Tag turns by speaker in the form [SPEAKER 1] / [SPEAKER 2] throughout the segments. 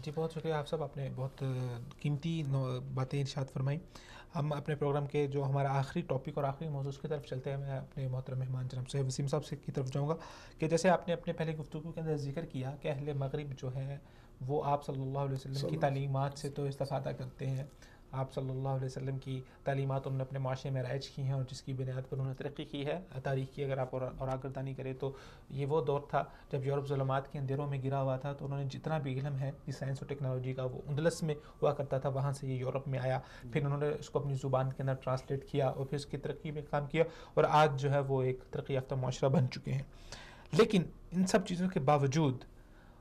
[SPEAKER 1] جی بہت شکریہ آپ صاحب، آپ نے بہت قیمتی باتیں ارشاد فرمائیں. ہم اپنے پروگرام کے جو ہمارا آخری ٹاپک اور آخری موضوع کی طرف چلتے ہیں. میں اپنے محترم مہمان جناب صہیب وسیم صاحب سے کی طرف جاؤں گا کہ جیسے آپ نے اپنے پہلے گفتگو کے اندر ذکر کیا کہ اہل مغرب جو ہے وہ آپ صلی اللہ علیہ وسلم کی تعلیمات سے تو استفادہ کرتے ہیں. آپ صلی اللہ علیہ وسلم کی تعلیمات انہوں نے اپنے معاشرے میں رائج کی ہیں اور جس کی بنیاد پر انہوں نے ترقی کی ہے. تاریخ کی اگر آپ اور آگردانی کریں تو یہ وہ دور تھا جب یورپ ظلمات کے اندھیروں میں گرا ہوا تھا، تو انہوں نے جتنا بھی علم ہے اس سائنس اور ٹیکنالوجی کا وہ اندلس میں ہوا کرتا تھا، وہاں سے یہ یورپ میں آیا. پھر انہوں نے اس کو اپنی زبان کے اندر ٹرانسلیٹ کیا اور پھر اس کی ترقی میں کام کیا، اور آج جو ہے وہ ایک ترقی یافتہ معاشرہ بن چکے ہیں. لیکن ان سب چیزوں کے باوجود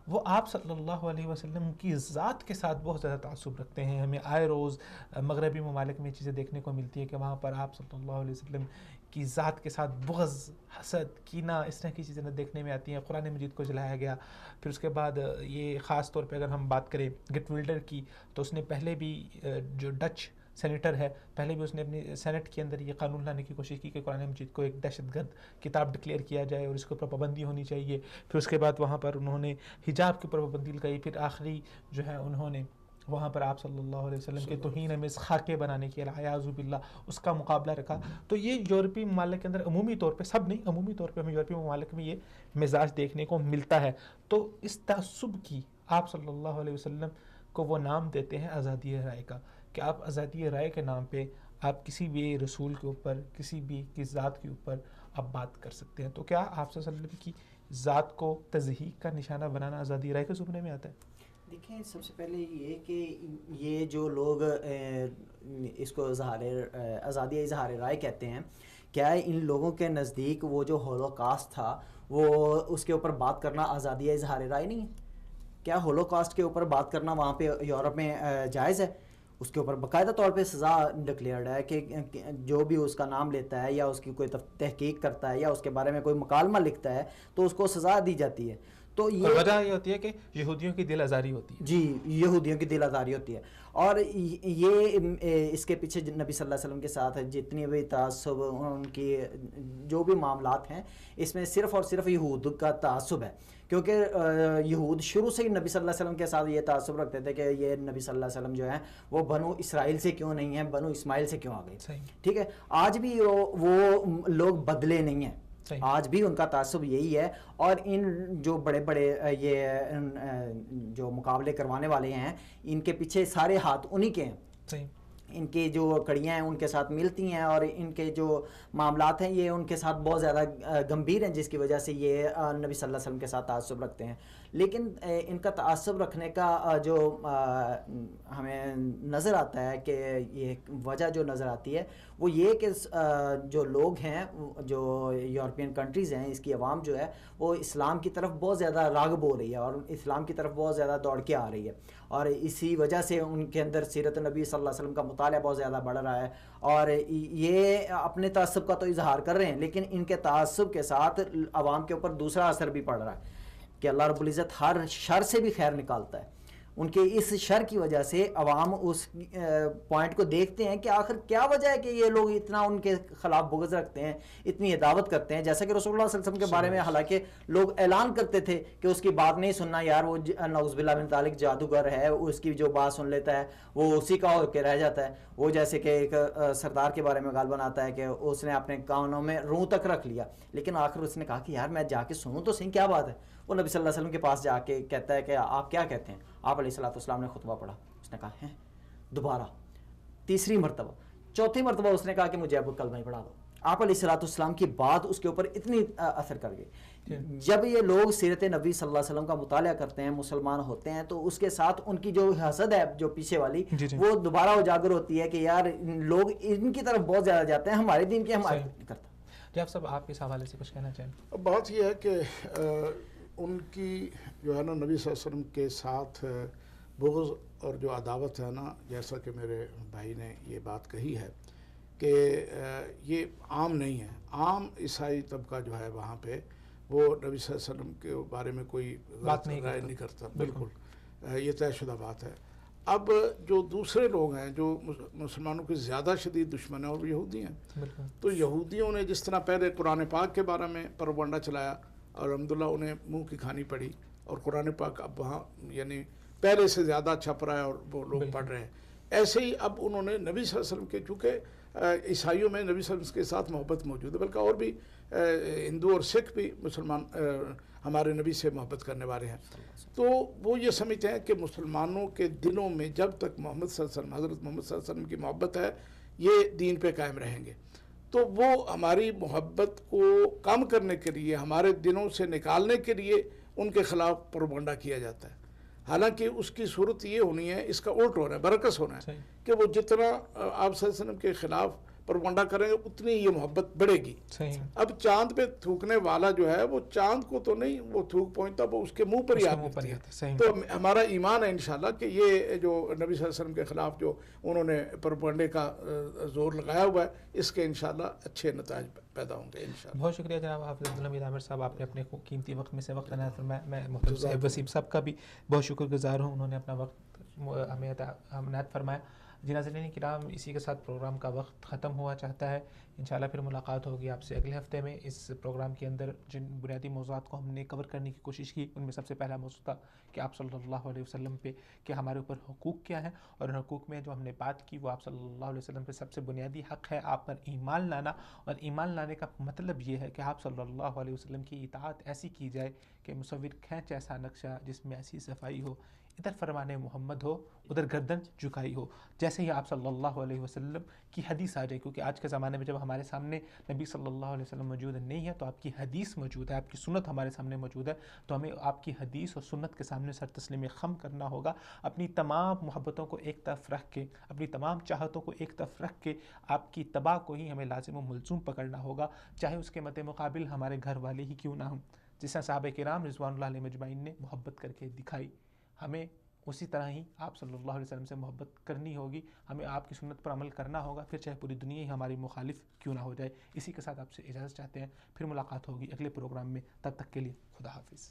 [SPEAKER 1] وہ آپ صلی اللہ علیہ وسلم کی ذات کے ساتھ بہت زیادہ تعصب رکھتے ہیں. ہمیں آئے روز مغربی ممالک میں چیزیں دیکھنے کو ملتی ہے کہ وہاں پر آپ صلی اللہ علیہ وسلم کی ذات کے ساتھ بغض، حسد، کینہ، اس طرح کی چیزیں دیکھنے میں آتی ہیں. قرآن مجید کو جلایا گیا. پھر اس کے بعد یہ خاص طور پہ اگر ہم بات کریں گٹ ولڈر کی، تو اس نے پہلے بھی جو ڈچ سینیٹر ہے، پہلے بھی اس نے اپنی سینٹ کے اندر یہ قانون لانے کی کوشش کی کہ قرآن مجید کو ایک دہشت گرد کتاب ڈکلیئر کیا جائے اور اس کے اوپر پابندی ہونی چاہیے. پھر اس کے بعد وہاں پر انہوں نے حجاب کے اوپر پابندی لگائی. پھر آخری جو ہے انہوں نے وہاں پر آپ صلی اللہ علیہ وسلم کے توہین میں خاکے بنانے کے اعوذ باللہ اس کا مقابلہ رکھا. تو یہ یورپی ممالک کے اندر عمومی طور پہ، سب نہیں، عمومی طور پہ ہمیں یورپی ممالک میں یہ مزاج دیکھنے کو ملتا ہے. تو اس تعصب کی آپ صلی اللہ علیہ وسلم کو وہ نام دیتے ہیں آزادی رائے کا، کہ آپ آزادی رائے کے نام پہ آپ کسی بھی رسول کے اوپر، کسی بھی کی ذات کے اوپر آپ بات کر سکتے ہیں. تو کیا آپ صلی اللہ علیہ وسلم کی ذات کو تضحیک کا نشانہ بنانا آزادی رائے کے زمرے میں آتا ہے؟
[SPEAKER 2] دیکھیں، سب سے پہلے یہ کہ یہ جو لوگ اس کو آزادی اظہار رائے کہتے ہیں، کیا ان لوگوں کے نزدیک وہ جو ہولوکاسٹ تھا وہ اس کے اوپر بات کرنا آزادی اظہار رائے نہیں ہے؟ کیا ہولوکاسٹ کے اوپر بات کرنا وہاں پہ یورپ میں جائز ہے؟ اس کے اوپر باقاعدہ طور پہ سزا ڈکلیئرڈ ہے کہ جو بھی اس کا نام لیتا ہے یا اس کی کوئی تحقیق کرتا ہے یا اس کے بارے میں کوئی مکالمہ لکھتا ہے تو اس کو سزا دی جاتی ہے. تو یہ
[SPEAKER 1] وجہ یہ ہوتی ہے کہ یہودیوں کی دل آزاری ہوتی ہے.
[SPEAKER 2] جی، یہودیوں کی دل آزاری ہوتی ہے. اور یہ اس کے پیچھے نبی صلی اللہ علیہ وسلم کے ساتھ جتنی بھی تعصب، ان کی جو بھی معاملات ہیں، اس میں صرف اور صرف یہود کا تعصب ہے. کیونکہ یہود شروع سے ہی نبی صلی اللہ علیہ وسلم کے ساتھ یہ تعصب رکھتے تھے کہ یہ نبی صلی اللہ علیہ وسلم جو ہیں وہ بنو اسرائیل سے کیوں نہیں ہیں، بنو اسماعیل سے کیوں آ گئے. ٹھیک ہے، آج بھی وہ لوگ بدلے نہیں ہیں، آج بھی ان کا تعصب یہی ہے. اور ان جو بڑے بڑے یہ جو مقابلے کروانے والے ہیں، ان کے پیچھے سارے ہاتھ انہی کے ہیں. ان کی جو کڑیاں ہیں ان کے ساتھ ملتی ہیں، اور ان کے جو معاملات ہیں یہ ان کے ساتھ بہت زیادہ گمبھیر ہیں، جس کی وجہ سے یہ نبی صلی اللہ علیہ وسلم کے ساتھ تعصب رکھتے ہیں. لیکن ان کا تعصب رکھنے کا جو ہمیں نظر آتا ہے کہ یہ وجہ جو نظر آتی ہے وہ یہ کہ جو لوگ ہیں، جو یورپین کنٹریز ہیں، اس کی عوام جو ہے وہ اسلام کی طرف بہت زیادہ راغب ہو رہی ہے اور اسلام کی طرف بہت زیادہ دوڑ کے آ رہی ہے. اور اسی وجہ سے ان کے اندر سیرت نبی صلی اللہ علیہ وسلم کا مطالعہ بہت زیادہ بڑھ رہا ہے. اور یہ اپنے تعصب کا تو اظہار کر رہے ہیں، لیکن ان کے تعصب کے ساتھ عوام کے اوپر دوسرا اثر بھی پڑ رہا ہے کہ اللہ رب العزت ہر شر سے بھی خیر نکالتا ہے. ان کے اس شر کی وجہ سے عوام اس پوائنٹ کو دیکھتے ہیں کہ آخر کیا وجہ ہے کہ یہ لوگ اتنا ان کے خلاف بغض رکھتے ہیں، اتنی عداوت کرتے ہیں. جیسا کہ رسول اللہ صلی اللہ علیہ وسلم کے بارے میں حالانکہ لوگ اعلان کرتے تھے کہ اس کی بات نہیں سننا، یار وہ نعوذ باللہ من ذالک جادوگر ہے، اس کی جو بات سن لیتا ہے وہ اسی کا ہو کے رہ جاتا ہے. وہ جیسے کہ ایک سردار کے بارے میں غالباً آتا ہے کہ اس نے اپنے کانوں میں روح تک رکھ لیا، لیکن آخر اس نے کہا کہ یار میں جا کے سنوں تو صحیح کیا بات ہے. وہ نبی صلی اللہ علیہ وسلم کے پاس جا کے کہتا ہے کہ آپ کیا کہتے ہیں. آپ علیہ الصلوۃ والسلام نے خطبہ پڑھا. اس نے کہا ہے دوبارہ، تیسری مرتبہ، چوتھی مرتبہ اس نے کہا کہ مجھے اب کلمہ ہی پڑھا دو. آپ علیہ الصلوۃ والسلام کی بات اس کے اوپر اتنی اثر کر گئی. جب یہ لوگ سیرت نبی صلی اللہ علیہ وسلم کا مطالعہ کرتے ہیں، مسلمان ہوتے ہیں، تو اس کے ساتھ ان کی جو حسد ہے جو پیچھے والی وہ دوبارہ اجاگر ہوتی ہے کہ یار لوگ ان کی طرف بہت زیادہ جاتے ہیں، ہمارے دین کی حمایت نہیں کرتا.
[SPEAKER 1] جی آپ صاحب آپ اس حوالے سے کچھ کہنا چاہیں؟
[SPEAKER 3] بات یہ ہے کہ ان کی جو ہے نا نبی صلی اللہ علیہ وسلم کے ساتھ بغض اور جو عداوت ہے نا، جیسا کہ میرے بھائی نے یہ بات کہی ہے کہ یہ عام نہیں ہے. عام عیسائی طبقہ جو ہے وہاں پہ وہ نبی صلی اللہ علیہ وسلم کے بارے میں کوئی بات رائے نہیں کرتا. بالکل یہ طے شدہ بات ہے. اب جو دوسرے لوگ ہیں جو مسلمانوں کے زیادہ شدید دشمن ہیں، اور وہ یہودی ہیں. تو یہودیوں نے جس طرح پہلے قرآن پاک کے بارے میں پروپیگنڈا چلایا اور الحمدللہ انہیں منہ کی کھانی پڑی، اور قرآن پاک اب وہاں یعنی پہلے سے زیادہ چھپ رہا ہے اور وہ لوگ پڑھ رہے ہیں. ایسے ہی اب انہوں نے نبی صلی اللہ علیہ وسلم کے، چونکہ عیسائیوں میں نبی صلی اللہ علیہ وسلم کے ساتھ محبت موجود ہے، بلکہ اور بھی ہندو اور سکھ بھی مسلمان ہمارے نبی سے محبت کرنے والے ہیں، تو وہ یہ سمجھتے ہیں کہ مسلمانوں کے دلوں میں جب تک محمد صلی اللہ علیہ وسلم، حضرت محمد صلی اللہ علیہ وسلم کی محبت ہے، یہ دین پہ قائم رہیں گے. تو وہ ہماری محبت کو کم کرنے کے لیے، ہمارے دلوں سے نکالنے کے لیے ان کے خلاف پروپیگنڈا کیا جاتا ہے. حالانکہ اس کی صورت یہ ہونی ہے، اس کا الٹ ہونا ہے، برعکس ہونا ہے کہ وہ جتنا آپ صلی اللہ علیہ وسلم کے خلاف پروپیگنڈا کریں گے اتنی یہ محبت بڑھے گی. اب چاند پہ تھوکنے والا جو ہے وہ چاند کو تو نہیں وہ تھوک پہنچتا، وہ اس کے منہ پر ہی آتی ہے. تو ہمارا ایمان ہے انشاءاللہ کہ یہ جو نبی صلی اللہ علیہ وسلم کے خلاف جو انہوں نے پروپیگنڈے کا زور لگایا ہوا ہے، اس کے انشاءاللہ اچھے نتائج پیدا ہوں گے انشاءاللہ.
[SPEAKER 1] بہت شکریہ جناب حافظ عبدالحمید عامر صاحب، آپ نے اپنے قیمتی وقت میں سے وقت عنایت فرمایا. میں محترم صاحب وسیم صاحب کا بھی بہت شکر گزار ہوں، انہوں نے اپنا وقت ہمیں عنایت فرمایا. جی ناظرین کرام، اسی کے ساتھ پروگرام کا وقت ختم ہوا چاہتا ہے. انشاءاللہ پھر ملاقات ہوگی آپ سے اگلے ہفتے میں. اس پروگرام کے اندر جن بنیادی موضوعات کو ہم نے کور کرنے کی کوشش کی، ان میں سب سے پہلا موضوع تھا کہ آپ صلی اللہ علیہ وسلم پہ کہ ہمارے اوپر حقوق کیا ہیں، اور ان حقوق میں جو ہم نے بات کی وہ آپ صلی اللہ علیہ وسلم پہ سب سے بنیادی حق ہے آپ پر ایمان لانا. اور ایمان لانے کا مطلب یہ ہے کہ آپ صلی اللہ علیہ وسلم کی اطاعت ایسی کی جائے کہ مصور کھینچ ایسا نقشہ جس میں ایسی صفائی ہو، ادھر فرمان محمد ہو ادھر گردن جھکائی ہو. جیسے ہی آپ صلی اللہ علیہ وسلم کی حدیث آ جائے، کیونکہ آج کے زمانے میں جب ہمارے سامنے نبی صلی اللہ علیہ وسلم موجود نہیں ہے تو آپ کی حدیث موجود ہے، آپ کی سنت ہمارے سامنے موجود ہے، تو ہمیں آپ کی حدیث اور سنت کے سامنے سر تسلیم خم کرنا ہوگا. اپنی تمام محبتوں کو ایک طرف رکھ کے، اپنی تمام چاہتوں کو ایک طرف رکھ کے آپ کی اتباع کو ہی ہمیں لازم و ملزوم پکڑنا ہوگا، چاہے اس کے مد مقابل ہمارے گھر والے ہی کیوں نہ ہوں. جس طرح صحابہ کرام رضوان اللہ علیہ مجمعین نے محبت کر کے دکھائی، ہمیں اسی طرح ہی آپ صلی اللہ علیہ وسلم سے محبت کرنی ہوگی، ہمیں آپ کی سنت پر عمل کرنا ہوگا، پھر چاہے پوری دنیا ہی ہماری مخالف کیوں نہ ہو جائے. اسی کے ساتھ آپ سے اجازت چاہتے ہیں، پھر ملاقات ہوگی اگلے پروگرام میں. تب تک کے لیے خدا حافظ.